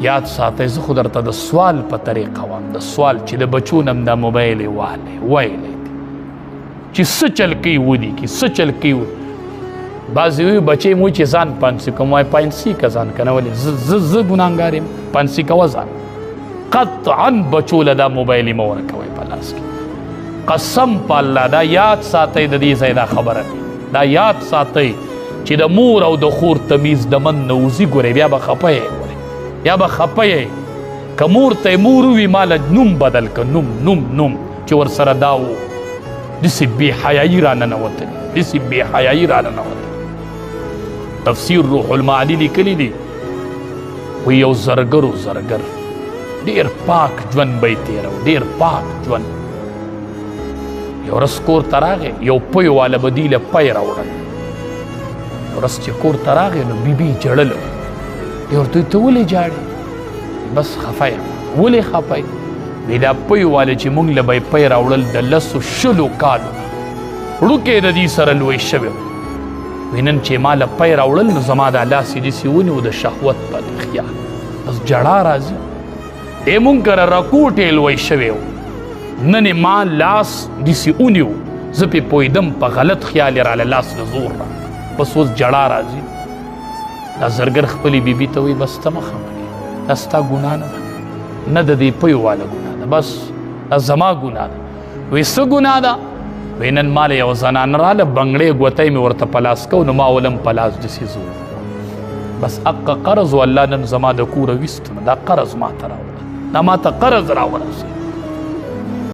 یاد ساتئ زه خو درته د سوال په طریقه وایم د سوال چې د بچو نه هم دا موبایل یې وایلی دی چې څه چل کوي ودي کې څه چل کوي بعضې وي بچې مو چې ځان پانسي کوم وایي پانسي که ځان که نه ولې زه ګناهګار یم پانسي کوه ځان قطعا بچو له دا موبایل یې مه ورکوئ په لاس کې قسم په الله دا یاد ساتئ د دې ځای دا خبره دی دا یاد ساتئ چې د مور او د خور تمیز د من نه وځي ګورئ بیا به خفه یې ګورئ یا به خفه یې که مور ته یې مور ووي ما له نوم بدل که نوم چې ورسره دا و داسې بې حیایي را ننوتلې داسې بې حیایي را ننوتلې تفسیر روح المعانی لیکلی دی وی یو زرګر ډېر پاک ژوند به یې تېرو ډېر پاک ژوند یو ورځ کور ته راغی یو پیو واله به دوی له پی راوړل یو ورځ چې کور ته راغی نو بیبي یې ژړله دی ورته ویل ته ولې ژاړې بس خفه یم ولې خفه یې وی دا پیو واله چې موږ له به یې پی راوړل د 100 کالو وړوکی د دې سره لوی شوی وی نن چې ما له پی راوړل نو زما دا لاس یې داسې ونیو د شهوت په خیال بس ژړا راځي دی مونږ کره راکوټې لوی شوی و نن ما لاس داسې ونیو زه پې پوهېدم په غلط خیال یې راله لاس د زور را بس اوس ژړا راځي دا زرګر خپلې بیبي ته وایي بس ته مه خفه دا ستا ګناه نه ده نه د دې پیو واله ګناه ده بس دا زما ګناه ده وایي څه ګناه ده وایي نن ما له یو زنانه راله بنګړې ګوتی مې ورته په لاس کو نو ما ولم په لاس داسې زور بس حقه قرض و الله نن زما د کوره ویستو دا قرض ما ته راوړه دا ما ته قرض راورسېد